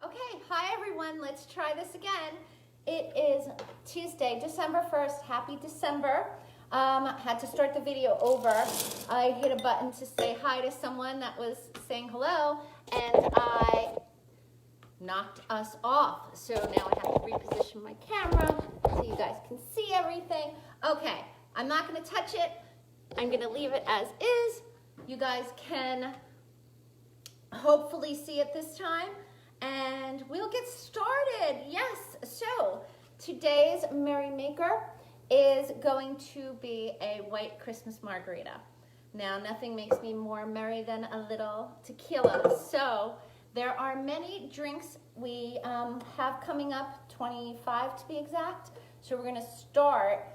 Okay, hi everyone, let's try this again. It is Tuesday, December 1st. Happy December. Had to start the video over. I hit a button to say hi to someone that was saying hello, and I knocked us off. So now I have to reposition my camera so you guys can see everything. Okay, I'm not going to touch it. I'm going to leave it as is. You guys can hopefully see it this time. And we'll get started. Yes, so today's Merry Maker is going to be a white Christmas margarita. Now, nothing makes me more merry than a little tequila. So there are many drinks we have coming up, 25 to be exact. So we're gonna start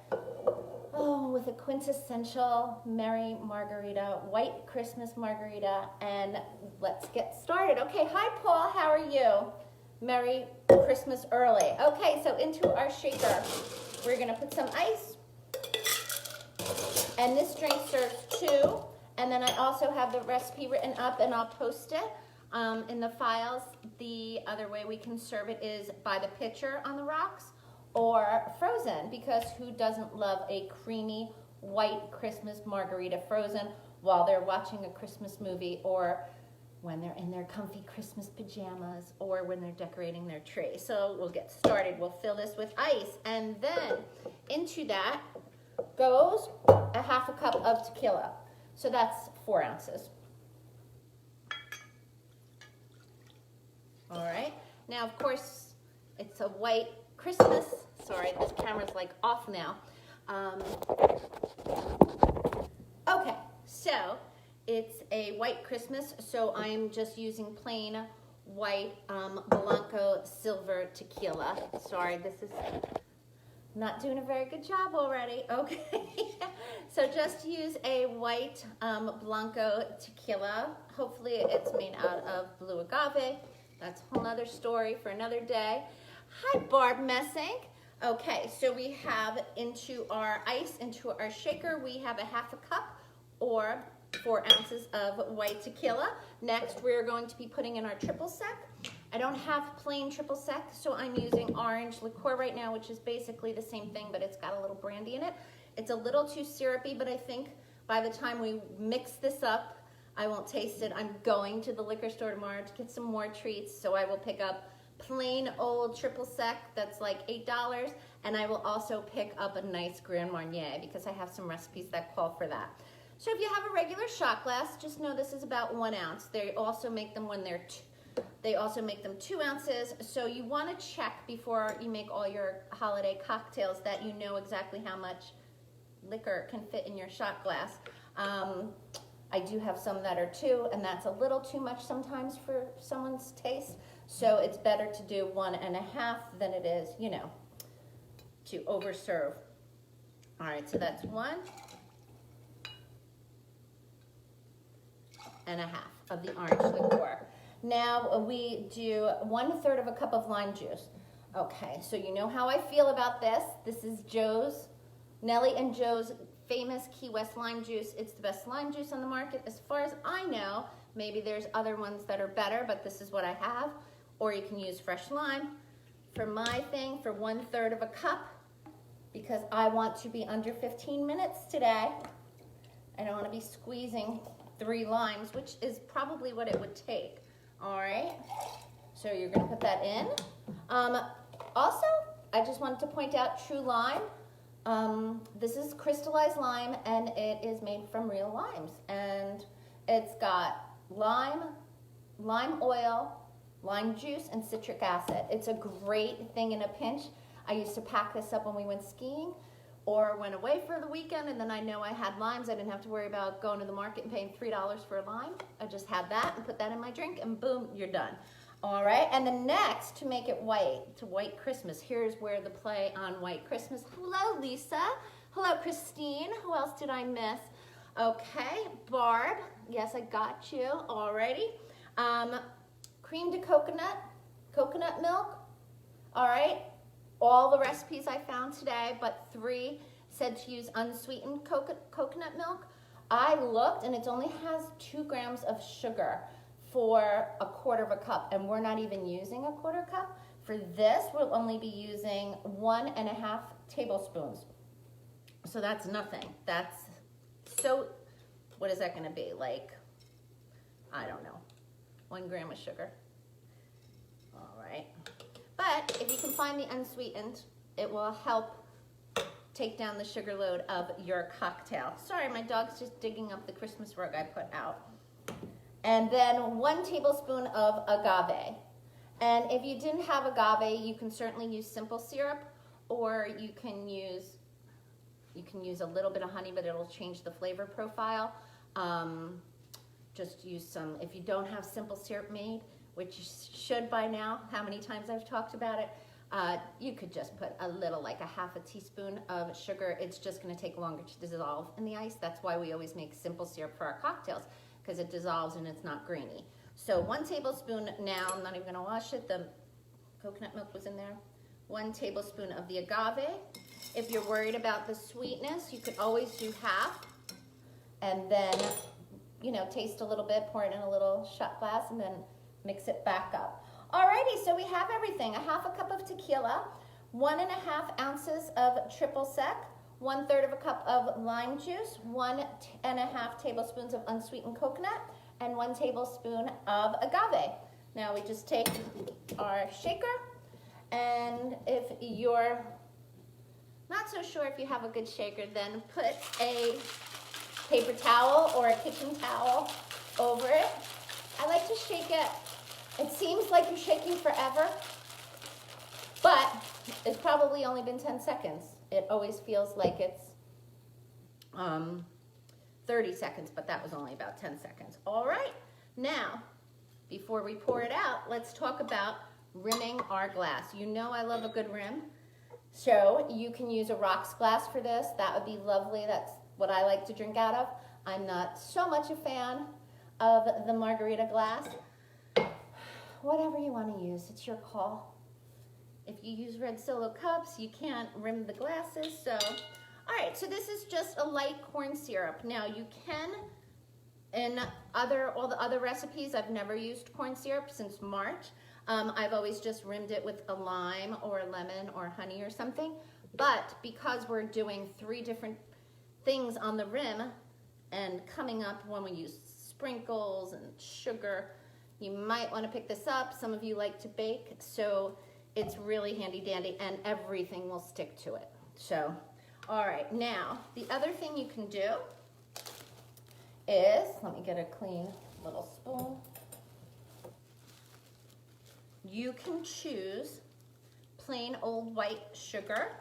with a quintessential Merry Margarita, white Christmas margarita, and let's get started. Okay, hi Paul, how are you? Merry Christmas early. Okay, so into our shaker, we're gonna put some ice, and this drink serves two, and then I also have the recipe written up, and I'll post it in the files. The other way we can serve it is by the pitcher on the rocks, or frozen, because who doesn't love a creamy white Christmas margarita frozen while they're watching a Christmas movie, or when they're in their comfy Christmas pajamas, or when they're decorating their tree. So we'll get started. We'll fill this with ice, and then into that goes a half a cup of tequila. So that's 4 ounces. All right, now of course it's a white Christmas. Sorry, this camera's like off now. Okay, so it's a white Christmas, so I'm just using plain white Blanco silver tequila. Sorry, this is not doing a very good job already. Okay, so just use a white Blanco tequila. Hopefully it's made out of blue agave. That's a whole nother story for another day. Hi, Barb Messing. Okay, so we have into our ice, into our shaker, we have a half a cup or 4 ounces of white tequila. Next, we're going to be putting in our triple sec. I don't have plain triple sec, so I'm using orange liqueur right now, which is basically the same thing, but it's got a little brandy in it. It's a little too syrupy, but I think by the time we mix this up, I won't taste it. I'm going to the liquor store tomorrow to get some more treats, so I will pick up plain old triple sec that's like $8, and I will also pick up a nice Grand Marnier because I have some recipes that call for that. So if you have a regular shot glass, just know this is about 1 ounce. They also make them when they're they also make them 2 ounces. So you want to check before you make all your holiday cocktails that you know exactly how much liquor can fit in your shot glass. I do have some that are 2, and that's a little too much sometimes for someone's taste. So it's better to do 1.5 than it is, you know, to overserve. All right, so that's 1.5 of the orange liqueur. Now we do 1/3 of a cup of lime juice. Okay, so you know how I feel about this. This is Nellie and Joe's famous Key West lime juice. It's the best lime juice on the market as far as I know. Maybe there's other ones that are better, but this is what I have. Or you can use fresh lime. For my thing, for 1/3 of a cup, because I want to be under 15 minutes today. I don't want to be squeezing 3 limes, which is probably what it would take. All right, so you're going to put that in. Also, I just wanted to point out True Lime. This is crystallized lime, and it is made from real limes. And it's got lime oil, lime juice, and citric acid. It's a great thing in a pinch. I used to pack this up when we went skiing or went away for the weekend, and then I know I had limes. I didn't have to worry about going to the market and paying $3 for a lime. I just had that and put that in my drink, and boom, you're done. All right, and then next, to make it white, to white Christmas, here's where the play on white Christmas. Hello, Lisa. Hello, Christine. Who else did I miss? Okay, Barb. Yes, I got you already. Cream to coconut milk. All right, all the recipes I found today, but 3 said to use unsweetened coconut milk. I looked, and it only has 2 grams of sugar for a quarter of a cup, and we're not even using a quarter cup. For this, we'll only be using 1.5 tablespoons. So that's nothing. That's so, what is that gonna be? Like, I don't know, 1 gram of sugar. All right. But if you can find the unsweetened, it will help take down the sugar load of your cocktail. Sorry, my dog's just digging up the Christmas rug I put out. And then 1 tablespoon of agave. And if you didn't have agave, you can certainly use simple syrup, or you can use a little bit of honey, but it'll change the flavor profile. Just use some, if you don't have simple syrup made, which you should by now, how many times I've talked about it, you could just put a little, like a half a teaspoon of sugar. It's just gonna take longer to dissolve in the ice. That's why we always make simple syrup for our cocktails, because it dissolves and it's not grainy. So 1 tablespoon now, I'm not even gonna wash it, the coconut milk was in there. 1 tablespoon of the agave. If you're worried about the sweetness, you could always do half, and then, you know, taste a little bit, pour it in a little shot glass, and then mix it back up. Alrighty, so we have everything. A half a cup of tequila, 1.5 ounces of triple sec, 1/3 of a cup of lime juice, 1.5 tablespoons of unsweetened coconut, and 1 tablespoon of agave. Now we just take our shaker, and if you're not so sure if you have a good shaker, then put a paper towel or a kitchen towel over it. I like to shake it. It seems like you're shaking forever, but it's probably only been 10 seconds. It always feels like it's 30 seconds, but that was only about 10 seconds. All right, now, before we pour it out, let's talk about rimming our glass. You know I love a good rim, so you can use a rocks glass for this. That would be lovely. That's what I like to drink out of. I'm not so much a fan of the Margarita glass. Whatever you want to use, it's your call. If you use red Solo cups, you can't rim the glasses, so. All right, so this is just a light corn syrup. Now you can, in all the other recipes, I've never used corn syrup since March. I've always just rimmed it with a lime or a lemon or honey or something. But because we're doing 3 different things on the rim and coming up when we use sprinkles and sugar, you might want to pick this up. Some of you like to bake, so it's really handy dandy, and everything will stick to it. So, all right, now the other thing you can do is, let me get a clean little spoon. You can choose plain old white sugar.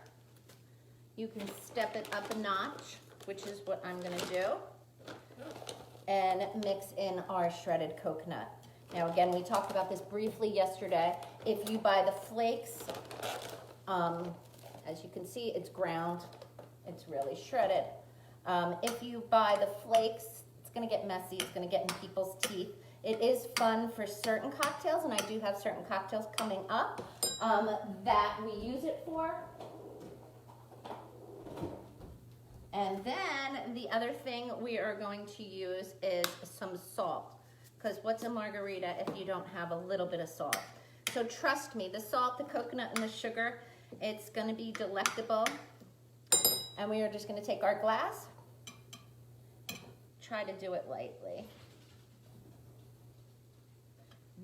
You can step it up a notch, which is what I'm gonna do, and mix in our shredded coconut. Now again, we talked about this briefly yesterday. If you buy the flakes, as you can see, it's ground. It's really shredded. If you buy the flakes, it's gonna get messy. It's gonna get in people's teeth. It is fun for certain cocktails, and I do have certain cocktails coming up that we use it for. And then the other thing we are going to use is some salt. Because what's a margarita if you don't have a little bit of salt? So trust me, the salt, the coconut, and the sugar, it's gonna be delectable. And we are just gonna take our glass, try to do it lightly.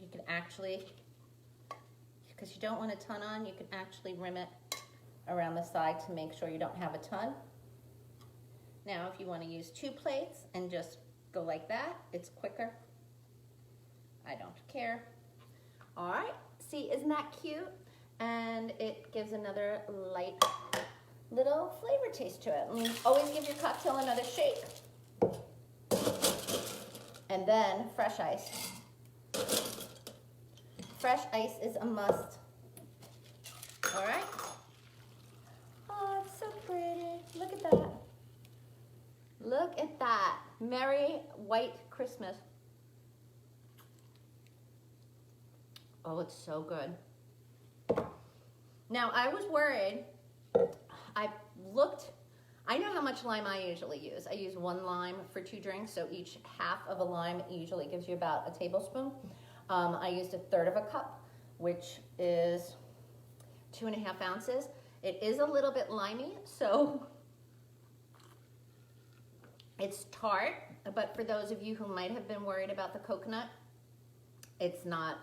You can actually, because you don't want a ton on, you can actually rim it around the side to make sure you don't have a ton. Now, if you want to use 2 plates and just go like that, it's quicker. I don't care. All right, see, isn't that cute? And it gives another light little flavor taste to it. And always give your cocktail another shake. And then fresh ice. Fresh ice is a must. All right? Oh, it's so pretty. Look at that. Look at that. Merry white Christmas. Oh, it's so good. Now, I was worried. I looked I know how much lime I usually use. I use 1 lime for 2 drinks, so each half of a lime usually gives you about a tablespoon. I used 1/3 of a cup, which is 2.5 ounces. It is a little bit limey, so it's tart, but for those of you who might have been worried about the coconut, it's not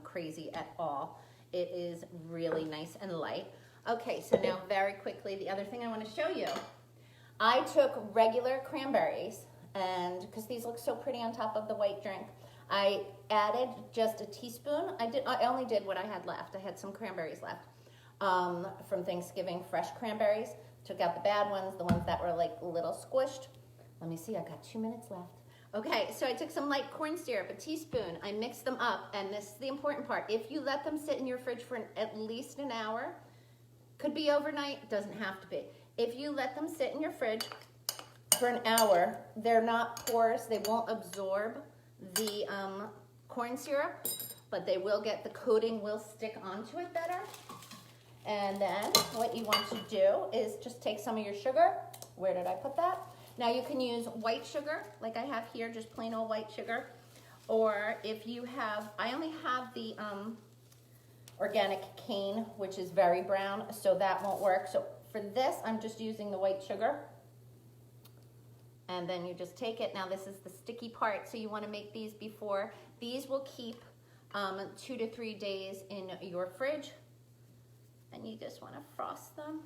crazy at all. It is really nice and light. Okay, so now very quickly, the other thing I want to show you. I took regular cranberries, and because these look so pretty on top of the white drink, I added just a teaspoon. I only did what I had left. I had some cranberries left from Thanksgiving, fresh cranberries. Took out the bad ones, the ones that were like a little squished. Let me see, I got 2 minutes left. Okay, so I took some light corn syrup, a teaspoon. I mixed them up, and this is the important part. If you let them sit in your fridge for at least an hour, could be overnight, doesn't have to be. If you let them sit in your fridge for an hour, they're not porous, they won't absorb the corn syrup, but they will get, the coating will stick onto it better. And then what you want to do is just take some of your sugar. Where did I put that? Now you can use white sugar, like I have here, just plain old white sugar. Or if you have, I only have the organic cane, which is very brown, so that won't work. So for this, I'm just using the white sugar. And then you just take it. Now this is the sticky part, so you want to make these before. These will keep 2 to 3 days in your fridge. And you just want to frost them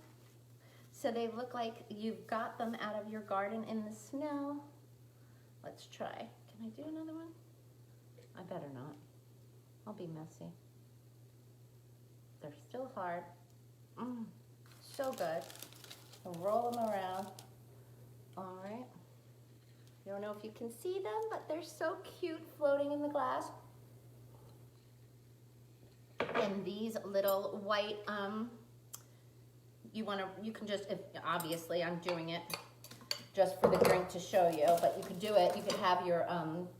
so they look like you've got them out of your garden in the snow. Let's try. Can I do another one? I better not. I'll be messy. They're still hard. So good. I'll roll them around. All right. I don't know if you can see them, but they're so cute floating in the glass. And these little white, you can just, obviously I'm doing it just for the drink to show you, but you could do it, you could have your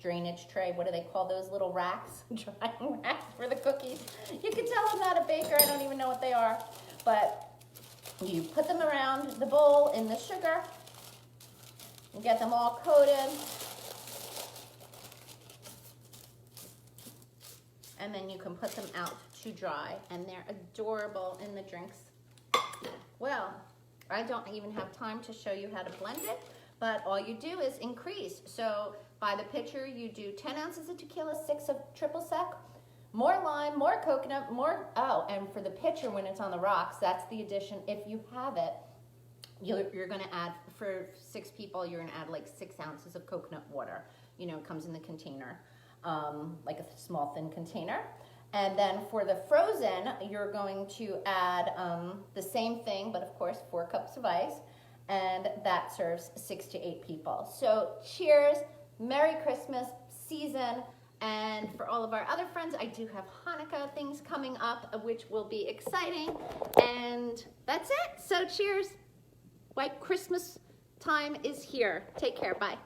drainage tray, what do they call those little racks? Drying racks for the cookies. You can tell I'm not a baker, I don't even know what they are, but you put them around the bowl in the sugar, and get them all coated. And then you can put them out to dry, and they're adorable in the drinks. Well, I don't even have time to show you how to blend it, but all you do is increase. So by the pitcher, you do 10 ounces of tequila, 6 of triple sec, more lime, more coconut, more, and for the pitcher when it's on the rocks, that's the addition. If you have it, you're gonna add, for 6 people, you're gonna add like 6 ounces of coconut water. You know, it comes in the container, like a small thin container. And then for the frozen, you're going to add the same thing, but of course 4 cups of ice, and that serves 6 to 8 people. So cheers, Merry Christmas season, and for all of our other friends, I do have Hanukkah things coming up, which will be exciting, and that's it. So cheers, White Christmas time is here. Take care, bye.